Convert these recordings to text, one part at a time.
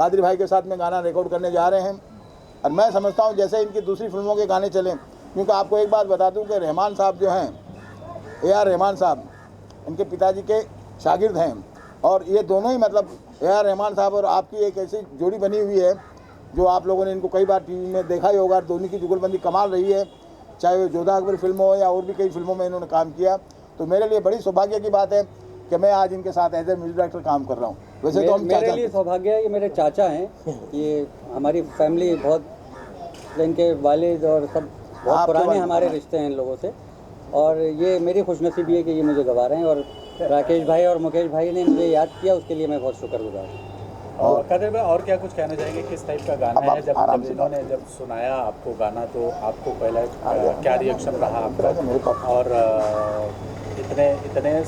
कादरी भाई के साथ में गाना रिकॉर्ड करने जा रहे हैं। और मैं समझता हूँ जैसे इनकी दूसरी फिल्मों के गाने चलें, क्योंकि आपको एक बात बता दूँ कि रहमान साहब जो हैं, ए.आर. रहमान साहब, इनके पिताजी के शागिर्द हैं। और ये दोनों ही मतलब ए.आर. रहमान साहब और आपकी एक ऐसी जोड़ी बनी हुई है जो आप लोगों ने इनको कई बार टीवी में देखा ही होगा। दोनों की जुगलबंदी कमाल रही है, चाहे वो जोधा अकबर फिल्म हो या और भी कई फिल्मों में इन्होंने काम किया। तो मेरे लिए बड़ी सौभाग्य की बात है कि मैं आज इनके साथ एज ए म्यूजिक डायरेक्टर काम कर रहा हूँ। वैसे तो हम मेरे लिए सौभाग्य है, ये मेरे चाचा हैं, ये हमारी फैमिली बहुत, इनके वालिद और सब बहुत पुराने हमारे रिश्ते हैं इन लोगों से। और ये मेरी खुशनसीबी है कि ये मुझे गवा रहे हैं, और राकेश भाई और मुकेश भाई ने मुझे याद किया, उसके लिए मैं बहुत शुक्रगुजार हूँ। और कादिर भाई, और क्या कुछ कहना चाहेंगे, किस टाइप का गाना है? जब इन्होंने जब सुनाया आपको गाना, तो आपको पहला क्या रिएक्शन रहा आपका? और इतने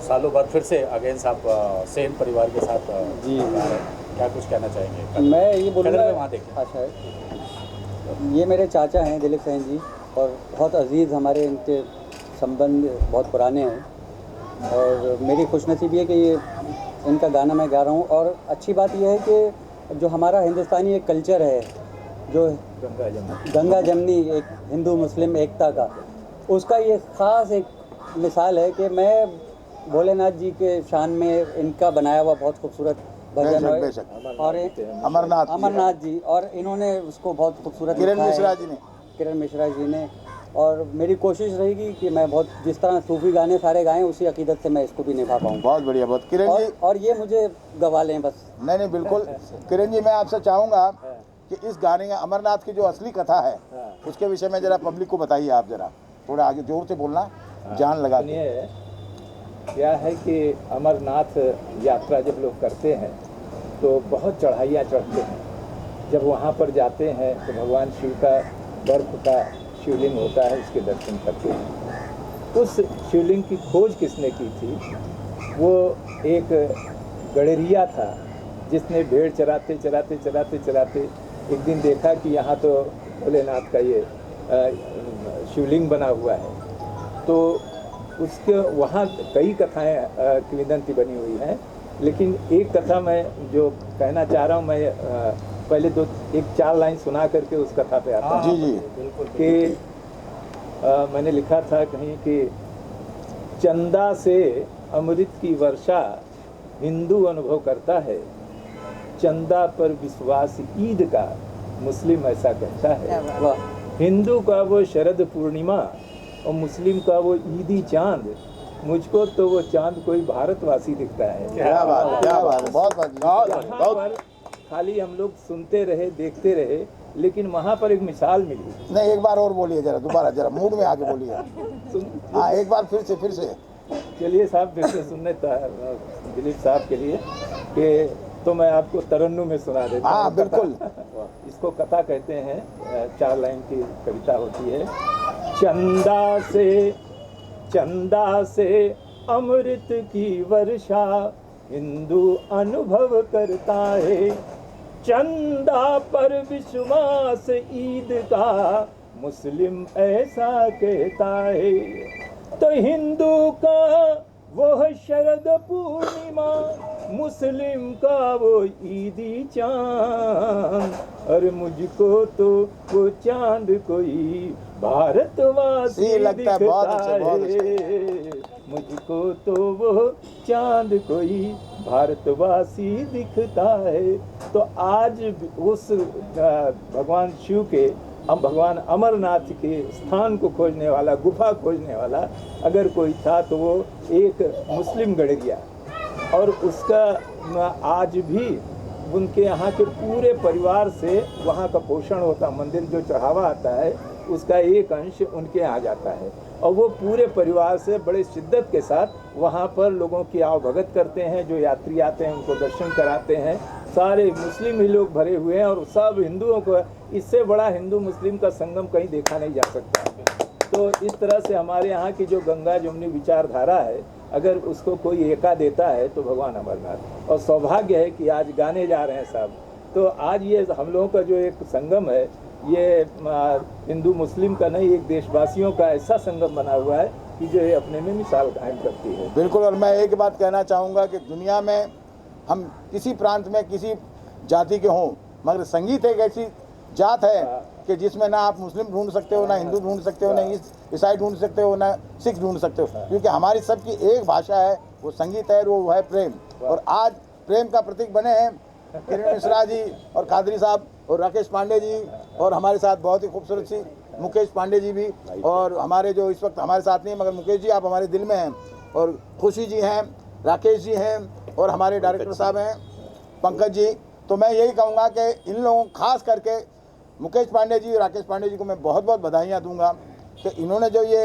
सालों बाद फिर से अगेंस्ट आप सेन परिवार के साथ जी क्या कुछ कहना चाहेंगे? मैं ये बोलूँगा, वहाँ देखें। अच्छा, ये मेरे चाचा हैं दिलीप सेन जी, और बहुत अजीज़ हमारे इनके संबंध बहुत पुराने हैं। और मेरी खुशनसीबी है कि ये इनका गाना मैं गा रहा हूँ। और अच्छी बात यह है कि जो हमारा हिंदुस्तानी एक कल्चर है, जो गंगा जमनी एक हिंदू मुस्लिम एकता का, उसका ये ख़ास एक मिसाल है कि मैं भोलेनाथ जी के शान में इनका बनाया हुआ बहुत खूबसूरत भजन है, और अमरनाथ जी, और इन्होंने उसको बहुत खूबसूरत किरण मिश्रा जी ने। और मेरी कोशिश रहेगी कि मैं बहुत जिस तरह सूफी गाने सारे गाएं, उसी अकीदत से मैं इसको भी निभा पाऊँ। बहुत बढ़िया, बहुत किरण जी, और ये मुझे गवा लें बस। नहीं बिल्कुल किरण जी, मैं आपसे चाहूँगा कि इस गाने का अमरनाथ की जो असली कथा है उसके विषय में जरा पब्लिक को बताइए। आप जरा थोड़ा आगे जोर से बोलना, जान लगा के। क्या है कि अमरनाथ यात्रा जब लोग करते हैं तो बहुत चढ़ाइयाँ चढ़ते हैं। जब वहाँ पर जाते हैं तो भगवान शिव का बर्फ का शिवलिंग होता है, उसके दर्शन करते हैं। उस शिवलिंग की खोज किसने की थी? वो एक गडरिया था जिसने भेड़ चराते चराते चराते चराते एक दिन देखा कि यहाँ तो भोलेनाथ का ये शिवलिंग बना हुआ है। तो उसके वहाँ कई कथाएँ किंवदंती बनी हुई हैं, लेकिन एक कथा मैं जो कहना चाह रहा हूँ, मैं पहले एक 4 लाइन सुना करके उस कथा पे आता हूँ। जी बिल्कुल। कि मैंने लिखा था कहीं कि चंदा से अमृत की वर्षा हिंदू अनुभव करता है, चंदा पर विश्वास ईद का मुस्लिम ऐसा कहता है। हिंदू का वो शरद पूर्णिमा और मुस्लिम का वो ईदी चांद, मुझको तो वो चांद कोई भारतवासी दिखता है। क्या बात, बहुत खाली हम लोग सुनते रहे, देखते रहे, लेकिन वहाँ पर एक मिसाल मिली। नहीं, एक बार और बोलिए जरा, दोबारा जरा मूड में आके बोलिए। हाँ, एक बार फिर से। चलिए साहब, फिर से सुनने दिलीप साहब के लिए कि तो मैं आपको तरन्नुम में सुना देता हूँ। हाँ बिल्कुल। इसको कथा कहते हैं, 4 लाइन की कविता होती है। चंदा से अमृत की वर्षा हिंदू अनुभव करता है, चंदा पर विश्वास ईद का मुस्लिम ऐसा कहता है। तो हिंदू का वो शरद पूर्णिमा, मुस्लिम का वो ईदी चांद, और मुझको तो वो चांद कोई भारतवासी दिखता है। मुझको तो वो चांद कोई भारतवासी दिखता है। तो आज उस भगवान शिव के, भगवान अमरनाथ के स्थान को खोजने वाला, गुफा खोजने वाला अगर कोई था तो वो एक मुस्लिम गडरिया, और उसका आज भी उनके यहाँ के पूरे परिवार से वहाँ का पोषण होता, मंदिर जो चढ़ावा आता है उसका एक अंश उनके यहाँ जाता है, और वो पूरे परिवार से बड़े शिद्दत के साथ वहाँ पर लोगों की आवभगत करते हैं। जो यात्री आते हैं उनको दर्शन कराते हैं, सारे मुस्लिम ही लोग भरे हुए हैं, और सब हिंदुओं को, इससे बड़ा हिंदू मुस्लिम का संगम कहीं देखा नहीं जा सकता। तो इस तरह से हमारे यहाँ की जो गंगा जमुनी विचारधारा है, अगर उसको कोई एका देता है तो भगवान अमरनाथ। और सौभाग्य है कि आज गाने जा रहे हैं साहब, तो आज ये हम लोगों का जो एक संगम है, ये हिंदू मुस्लिम का नहीं, एक देशवासियों का ऐसा संगम बना हुआ है कि जो अपने में मिसाल कायम करती है। बिल्कुल। और मैं एक बात कहना चाहूँगा कि दुनिया में हम किसी प्रांत में, किसी जाति के हों, मगर संगीत एक ऐसी जात है कि जिसमें ना आप मुस्लिम ढूंढ सकते हो, ना हिंदू ढूंढ सकते हो, ना ईसाई ढूंढ सकते हो, ना सिख ढूंढ सकते हो, क्योंकि हमारी सबकी एक भाषा है, वो संगीत है, वो है प्रेम। और आज प्रेम का प्रतीक बने हैं किरण मिश्रा जी और कादरी साहब और राकेश पांडे जी, और हमारे साथ बहुत ही खूबसूरत सी मुकेश पांडे जी भी, और हमारे जो इस वक्त हमारे साथ नहीं है मगर मुकेश जी आप हमारे दिल में हैं, और खुशी जी हैं, राकेश जी हैं, और हमारे डायरेक्टर साहब हैं पंकज जी। तो मैं यही कहूँगा कि इन लोगों, खास करके मुकेश पांडे जी, राकेश पांडे जी को मैं बहुत बहुत बधाइयाँ दूंगा कि इन्होंने जो ये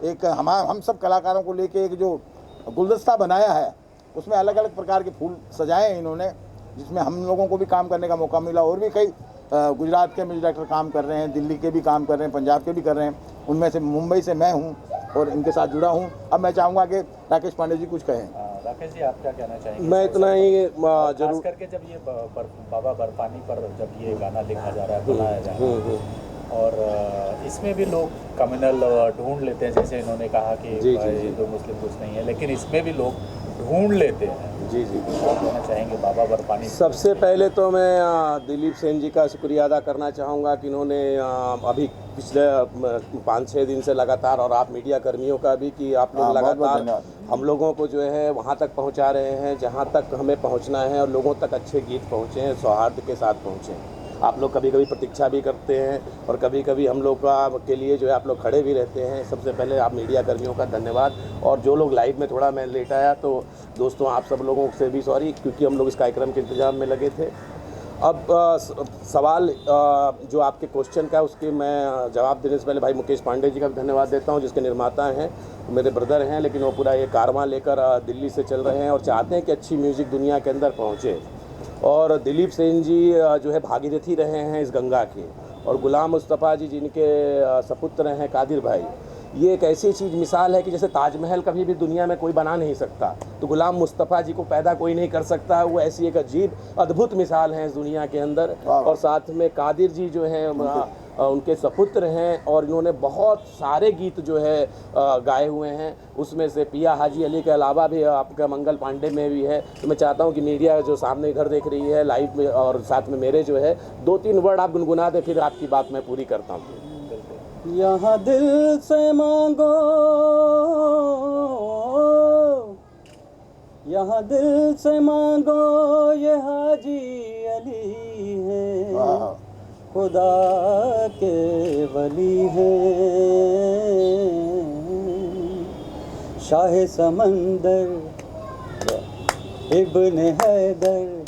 एक हम सब कलाकारों को लेके एक जो गुलदस्ता बनाया है, उसमें अलग अलग प्रकार के फूल सजाए हैं इन्होंने, जिसमें हम लोगों को भी काम करने का मौका मिला। और भी कई गुजरात के म्यूजिक डायरेक्टर काम कर रहे हैं, दिल्ली के भी काम कर रहे हैं, पंजाब के भी कर रहे हैं, उनमें से मुंबई से मैं हूँ और इनके साथ जुड़ा हूँ। अब मैं चाहूँगा कि राकेश पांडे जी कुछ कहें। राकेश जी, आप क्या कहना चाहेंगे? मैं इतना ही खास जरूर करके जब ये बाबा बर्फानी पर जब ये गाना लिखा जा रहा है, बनाया जा रहा है, और इसमें भी लोग कम्युनल ढूंढ लेते हैं, जैसे इन्होंने कहा कि हिंदू मुस्लिम कुछ नहीं है, लेकिन इसमें भी लोग ढूंढ लेते हैं। जी क्या कहना चाहेंगे बाबा बर्फानी? सबसे पहले तो मैं दिलीप सेन जी का शुक्रिया अदा करना चाहूँगा कि इन्होंने अभी पिछले 5-6 दिन से लगातार, और आप मीडिया कर्मियों का भी, कि आप लोग लगातार हम लोगों को जो है वहाँ तक पहुँचा रहे हैं जहाँ तक हमें पहुँचना है, और लोगों तक अच्छे गीत पहुँचे हैं, सौहार्द के साथ पहुँचे हैं। आप लोग कभी कभी प्रतीक्षा भी करते हैं और कभी कभी हम लोग के लिए जो है आप लोग खड़े भी रहते हैं। सबसे पहले आप मीडिया कर्मियों का धन्यवाद। और जो लोग लाइव में थोड़ा मैं लेट आया, तो दोस्तों आप सब लोगों से भी सॉरी, क्योंकि हम लोग इस कार्यक्रम के इंतजाम में लगे थे। अब सवाल जो आपके क्वेश्चन का, उसके मैं जवाब देने से पहले भाई मुकेश पांडे जी का भी धन्यवाद देता हूं, जिसके निर्माता हैं, मेरे ब्रदर हैं, लेकिन वो पूरा ये कारवां लेकर दिल्ली से चल रहे हैं और चाहते हैं कि अच्छी म्यूज़िक दुनिया के अंदर पहुँचे। और दिलीप सेन जी जो है भागीरथी रहे हैं इस गंगा के, और गुलाम मुस्तफ़ा जी जिनके सपुत्र हैं कादिर भाई, ये एक ऐसी चीज़ मिसाल है कि जैसे ताजमहल कभी भी दुनिया में कोई बना नहीं सकता, तो गुलाम मुस्तफ़ा जी को पैदा कोई नहीं कर सकता। वो ऐसी एक अजीब अद्भुत मिसाल है इस दुनिया के अंदर। और साथ में कादिर जी जो हैं उनके सपुत्र हैं, और इन्होंने बहुत सारे गीत जो है गाए हुए हैं। उसमें से पिया हाजी अली के अलावा भी आपका मंगल पांडे में भी है। तो मैं चाहता हूं कि मीडिया जो सामने इधर देख रही है लाइव में, और साथ में मेरे जो है 2-3 वर्ड आप गुनगुना दें, फिर आपकी बात मैं पूरी करता हूँ। यहाँ दिल से मांगो, यहाँ दिल से मांगो, ये हाजी अली है, खुदा के वली हैं, शाह समंदर इब्न हैदर,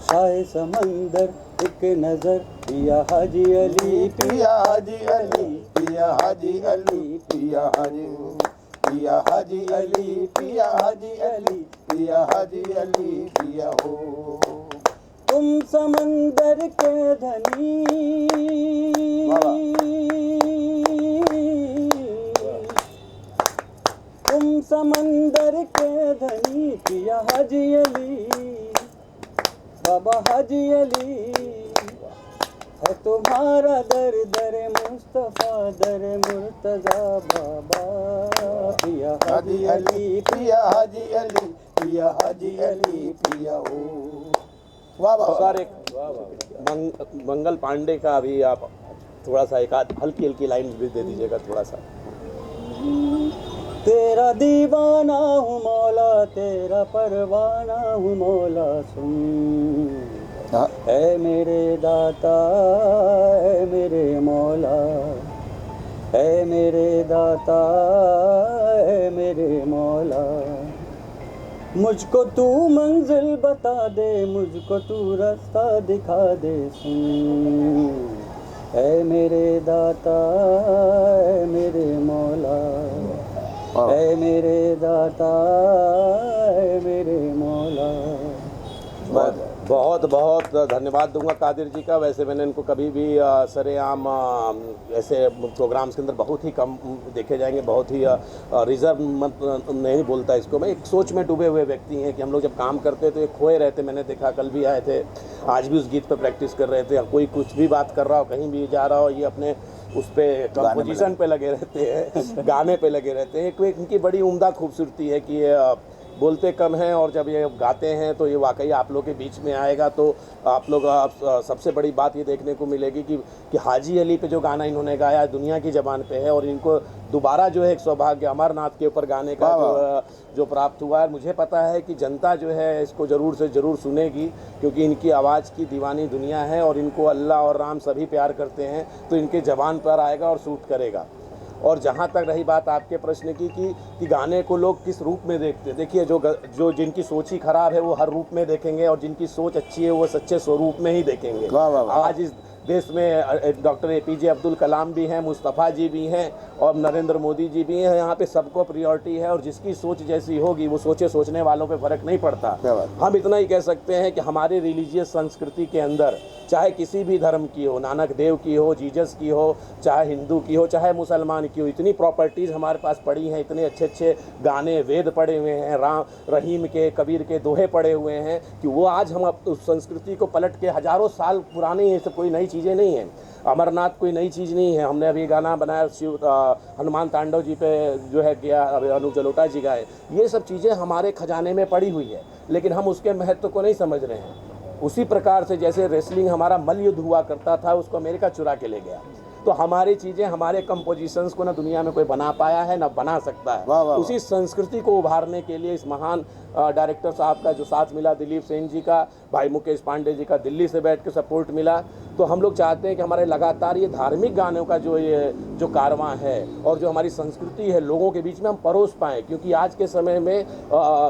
शाह समंदर एक नजर, पिया हाजी अली, पिया हाजी अली, पिया हाजी अली, पिया हाजी, पिया हाजी अली, पिया हाजी अली, पिया हाजी अली, पिया हो। तुम समंदर के धनी, तुम समंदर के धनी, पिया हाजी अली, बाबा हाजी अली है तुम्हारा दर, दर मुस्तफ़ा दर मुर्तज़ा बाबा, पिया हाजी अली, पिया हाजी अली, पिया हाजी अली, पिया हो। वाह वाह। सर एक मंगल पांडे का भी आप थोड़ा सा एक आध हल्की हल्की लाइन भी दे दीजिएगा थोड़ा सा। तेरा दीवाना हूँ मौला, तेरा परवाना हूँ मौला, सुन है मेरे दाता, है मेरे मौला, है मेरे दाता, है मेरे मौला, मुझको तू मंजिल बता दे, मुझको तू रास्ता दिखा दे, सुन है मेरे दाता, है मेरे मौला, है मेरे दाता, है मेरे मौला। बहुत बहुत धन्यवाद दूंगा कादिर जी का। वैसे मैंने इनको कभी भी सरेआम ऐसे प्रोग्राम्स के अंदर बहुत ही कम देखे जाएंगे, बहुत ही रिजर्व मत नहीं बोलता इसको। मैं एक सोच में डूबे हुए व्यक्ति हैं कि हम लोग जब काम करते हैं तो एक खोए रहते। मैंने देखा कल भी आए थे, आज भी उस गीत पर प्रैक्टिस कर रहे थे। कोई कुछ भी बात कर रहा हो, कहीं भी जा रहा हो, ये अपने उस पर कंपोजिशन पे लगे रहते हैं, गाने पे लगे रहते हैं। एक इनकी बड़ी उम्दा खूबसूरती है कि बोलते कम हैं और जब ये गाते हैं तो ये वाकई आप लोग के बीच में आएगा तो आप लोग सबसे बड़ी बात ये देखने को मिलेगी कि हाजी अली पे जो गाना इन्होंने गाया दुनिया की ज़बान पे है और इनको दोबारा जो है एक सौभाग्य अमरनाथ के ऊपर गाने का जो प्राप्त हुआ है। मुझे पता है कि जनता जो है इसको ज़रूर से ज़रूर सुनेगी क्योंकि इनकी आवाज़ की दीवानी दुनिया है और इनको अल्लाह और राम सभी प्यार करते हैं, तो इनके ज़बान पर आएगा और सूट करेगा। और जहाँ तक रही बात आपके प्रश्न की कि गाने को लोग किस रूप में देखते हैं, देखिए जो जिनकी सोच ही खराब है वो हर रूप में देखेंगे और जिनकी सोच अच्छी है वो सच्चे स्वरूप में ही देखेंगे। आज इस देश में डॉक्टर APJ अब्दुल कलाम भी हैं, मुस्तफ़ा जी भी हैं और नरेंद्र मोदी जी भी हैं। यहाँ पे सबको प्रायोरिटी है और जिसकी सोच जैसी होगी वो सोचने वालों पे फ़र्क नहीं पड़ता। हम इतना ही कह सकते हैं कि हमारे रिलीजियस संस्कृति के अंदर चाहे किसी भी धर्म की हो, नानक देव की हो, जीसस की हो, चाहे हिंदू की हो, चाहे मुसलमान की हो, इतनी प्रॉपर्टीज़ हमारे पास पड़ी हैं, इतने अच्छे अच्छे गाने वेद पड़े हुए हैं, रहीम के कबीर के दोहे पड़े हुए हैं कि वो आज हम उस संस्कृति को पलट के हज़ारों साल पुरानी है, सब कोई नई चीज़ें नहीं हैं। अमरनाथ कोई नई चीज़ नहीं है। हमने अभी गाना बनाया हनुमान तांडव जी पे जो है किया, अनूप जलोटा जी गाए। ये सब चीज़ें हमारे खजाने में पड़ी हुई है लेकिन हम उसके महत्व को नहीं समझ रहे हैं। उसी प्रकार से जैसे रेसलिंग हमारा मल्लयुद्ध हुआ करता था, उसको अमेरिका चुरा के ले गया, तो हमारी चीज़ें हमारे कंपोजिशंस को ना दुनिया में कोई बना पाया है ना बना सकता है। उसी संस्कृति को उभारने के लिए इस महान डायरेक्टर साहब का जो साथ मिला, दिलीप सेन जी का, भाई मुकेश पांडे जी का दिल्ली से बैठ के सपोर्ट मिला, तो हम लोग चाहते हैं कि हमारे लगातार ये धार्मिक गानों का जो कारवां है और जो हमारी संस्कृति है लोगों के बीच में हम परोस पाएँ। क्योंकि आज के समय में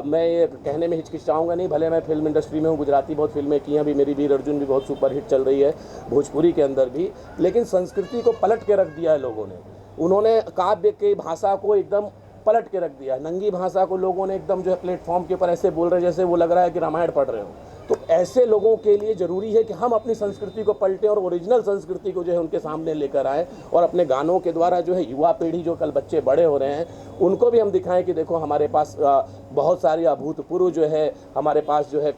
मैं ये कहने में हिचकिचाऊँगा नहीं, भले मैं फिल्म इंडस्ट्री में हूँ, गुजराती बहुत फिल्में की हैं, अभी मेरी वीर अर्जुन भी बहुत सुपरहिट चल रही है भोजपुरी के अंदर भी, लेकिन संस्कृति को पलट के रख दिया है लोगों ने। उन्होंने काव्य की भाषा को एकदम पलट के रख दिया है। नंगी भाषा को लोगों ने एकदम जो है प्लेटफॉर्म के ऊपर ऐसे बोल रहे जैसे वो लग रहा है कि रामायण पढ़ रहे हो। तो ऐसे लोगों के लिए ज़रूरी है कि हम अपनी संस्कृति को पलटें और ओरिजिनल संस्कृति को जो है उनके सामने लेकर आएँ और अपने गानों के द्वारा जो है युवा पीढ़ी जो कल बच्चे बड़े हो रहे हैं उनको भी हम दिखाएं कि देखो हमारे पास बहुत सारी अभूतपूर्व जो है हमारे पास जो है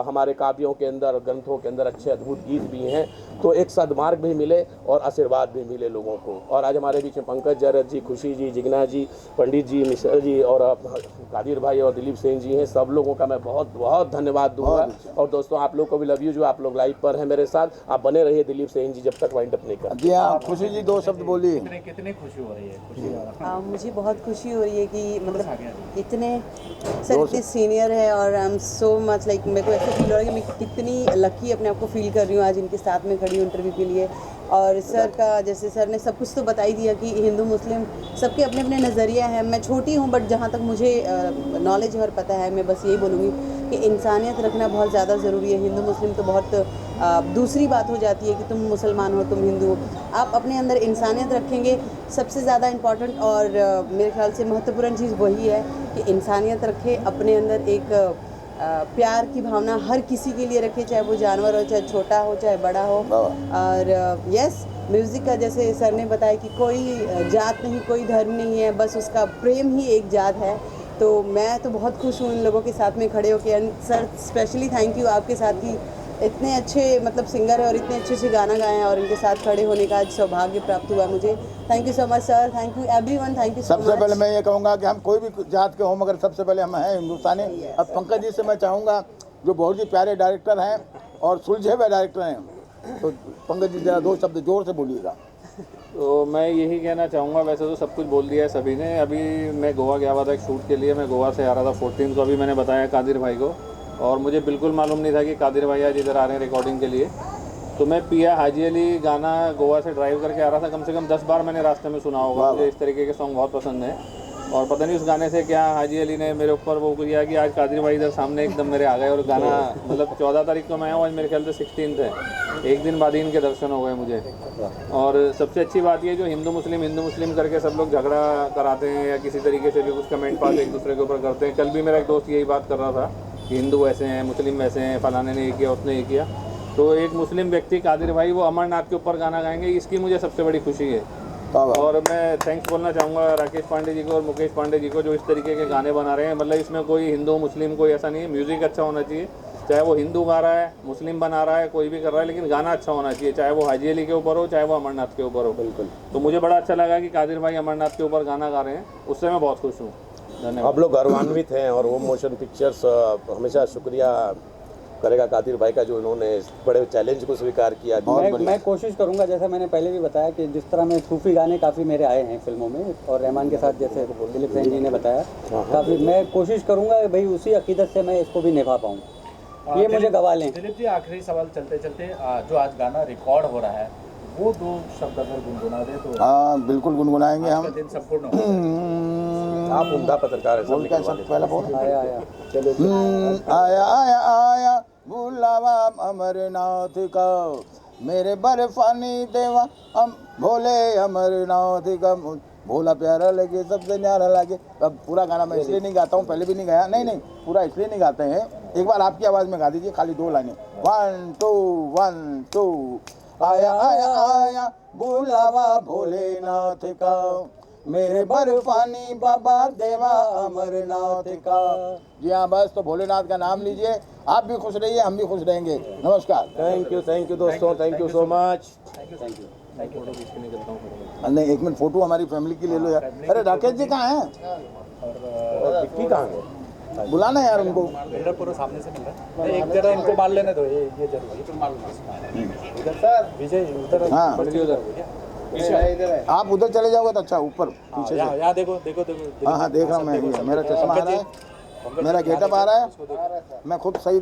हमारे काव्यों के अंदर, ग्रंथों के अंदर अच्छे अद्भुत गीत भी हैं। तो एक सद्मार्ग भी मिले और आशीर्वाद भी मिले लोगों को। और आज हमारे बीच में पंकज जैरत जी, खुशी जी, जिग्ना जी, पंडित जी, मिश्र जी और कादिर भाई और दिलीप सेन जी हैं, सब लोगों का मैं बहुत बहुत धन्यवाद दूंगा। और दोस्तों आप लोग को भी लव यू, जो आप लोग लाइव पर हैं मेरे साथ, आप बने रहिए दिलीप सेन जी जब तक वाइंड अप नहीं कर। जी हाँ, खुशी जी 2 शब्द बोलिए। कितनी खुशी हो रही है? मुझे बहुत खुशी हो रही है कि मतलब इतने सर इतने सीनियर है और I am so much like मेरे को ऐसा फील हो रहा है कि मैं कितनी लकी अपने आप को फील कर रही हूँ आज इनके साथ में खड़ी हूँ इंटरव्यू के लिए। और सर का जैसे सर ने सब कुछ तो बता ही दिया कि हिंदू मुस्लिम सबके अपने अपने नज़रिया हैं। मैं छोटी हूँ बट जहाँ तक मुझे नॉलेज और पता है मैं बस यही बोलूँगी कि इंसानियत रखना बहुत ज़्यादा ज़रूरी है। हिंदू मुस्लिम तो बहुत दूसरी बात हो जाती है कि तुम मुसलमान हो, तुम हिंदू हो। आप अपने अंदर इंसानियत रखेंगे सबसे ज़्यादा इम्पॉर्टेंट और मेरे ख्याल से महत्वपूर्ण चीज़ वही है कि इंसानियत रखें, अपने अंदर एक प्यार की भावना हर किसी के लिए रखें, चाहे वो जानवर हो, चाहे छोटा हो, चाहे बड़ा हो। और यस, म्यूज़िक का जैसे सर ने बताया कि कोई जात नहीं, कोई धर्म नहीं है, बस उसका प्रेम ही एक जात है। तो मैं तो बहुत खुश हूँ इन लोगों के साथ में खड़े होकर। And sir specially thank you आपके साथ ही इतने अच्छे मतलब सिंगर है और इतने अच्छे से गाना गाए हैं और इनके साथ खड़े होने का आज सौभाग्य प्राप्त हुआ मुझे। Thank you so much sir, thank you everyone, thank you so much. सबसे पहले मैं ये कहूँगा कि हम कोई भी जात के हों मगर सबसे पहले हम हैं हिंदुस्तानी। अब पंकज जी से मैं चाहूँगा जो बहुत ही प्यारे डायरेक्टर हैं और सुलझे हुए डायरेक्टर हैं, तो पंकज जी जरा 2 शब्द जोर से बोलिएगा। तो मैं यही कहना चाहूँगा, वैसे तो सब कुछ बोल दिया है सभी ने। अभी मैं गोवा गया हुआ था एक शूट के लिए, मैं गोवा से आ रहा था 14 को, अभी मैंने बताया कादिर भाई को, और मुझे बिल्कुल मालूम नहीं था कि कादिर भाई आज इधर आ रहे हैं रिकॉर्डिंग के लिए। तो मैं पिया हाजी अली गाना गोवा से ड्राइव करके आ रहा था, कम से कम 10 बार मैंने रास्ते में सुना होगा। मुझे इस तरीके के सॉन्ग बहुत पसंद हैं और पता नहीं उस गाने से क्या हाजी अली ने मेरे ऊपर वो किया कि आज कादिर भाई इधर सामने एकदम मेरे आ गए और गाना मतलब 14 तारीख को मैं आया हूँ, आज मेरे ख्याल से 16 है, एक दिन बाद ही इनके दर्शन हो गए मुझे। और सबसे अच्छी बात ये जो हिंदू मुस्लिम करके सब लोग झगड़ा कराते हैं या किसी तरीके से भी कुछ कमेंट पास एक दूसरे के ऊपर करते हैं। कल भी मेरा एक दोस्त यही बात कर रहा था कि हिंदू ऐसे हैं, मुस्लिम वैसे हैं, फलाने ने ये किया, उसने ये किया। तो एक मुस्लिम व्यक्ति कादिर भाई वो अमरनाथ के ऊपर गाना गाएंगे, इसकी मुझे सबसे बड़ी खुशी है। और मैं थैंक्स बोलना चाहूँगा राकेश पांडे जी को और मुकेश पांडे जी को जो इस तरीके के गाने बना रहे हैं। मतलब इसमें कोई हिंदू मुस्लिम कोई ऐसा नहीं है, म्यूज़िक अच्छा होना चाहिए, चाहे वो हिंदू गा रहा है, मुस्लिम बना रहा है, कोई भी कर रहा है, लेकिन गाना अच्छा होना चाहिए, चाहे वो हाजी अली के ऊपर हो, चाहे वो अमरनाथ के ऊपर हो। बिल्कुल। तो मुझे बड़ा अच्छा लगा कि कादिर भाई अमरनाथ के ऊपर गाना गा रहे हैं, उससे मैं बहुत खुश हूँ। हम लोग गौरवान्वित हैं और वो मोशन पिक्चर्स हमेशा शुक्रिया करेगा कादिर भाई का, जो इन्होंने इस बड़े चैलेंज को स्वीकार किया। मैं कोशिश करूंगा, जैसा मैंने पहले भी बताया कि जिस तरह में सूफी गाने काफ़ी मेरे आए हैं फिल्मों में, और रहमान के साथ जैसे दिलीप सेन जी ने बताया, काफ़ी मैं कोशिश करूंगा भाई उसी अकीदत से मैं इसको भी निभा पाऊँ, ये मुझे गवा लें। दिलीप जी, आखिरी सवाल चलते चलते, जो आज गाना रिकॉर्ड हो रहा है वो 2 शब्द अगर गुनगुना दे तो? हाँ बिल्कुल गुनगुनाएंगे हम। दिन संपूर्ण हो। आप उम्दा पत्रकार है, बोल क्या सब पहला बोल। आया आया आया आया बुलावा अमरनाथ का, मेरे बर्फानी देवा हम भोले अमरनाथ का, भोला प्यारा लगे सबसे न्यारा लगे। अब पूरा गाना मैं इसलिए नहीं गाता हूँ, पहले भी नहीं गाया, नहीं पूरा इसलिए नहीं गाते हैं, एक बार आपकी आवाज़ में गा दीजिए, खाली 2 लाइनें। 1 2 1 2। आया आया आया बुलावा भोलेनाथ का, मेरे बर्फानी बाबा देवा अमरनाथ का। जी हाँ, बस तो भोलेनाथ का नाम लीजिए, आप भी खुश रहिए, हम भी खुश रहेंगे। नमस्कार। थैंक यू दोस्तों, थैंक यू सो मच। नहीं 1 मिनट फोटो हमारी फैमिली की ले लो यार। अरे राकेश जी कहाँ हैं? और विक्की कहाँ है? बुलाना यार उनको। पूरा सामने से मिल रहा है, एक जरा इनको मार लेने दो, ये जरूरी इधर सर, विजय उधर। हाँ इधर आप उधर चले जाओगे तो अच्छा, ऊपर पीछे से। यहाँ देखो। हाँ हाँ देख रहा हूँ मैं, मेरा चश्मा आ रहा है, मेरा गेटअप आ रहा है, मैं खुद सही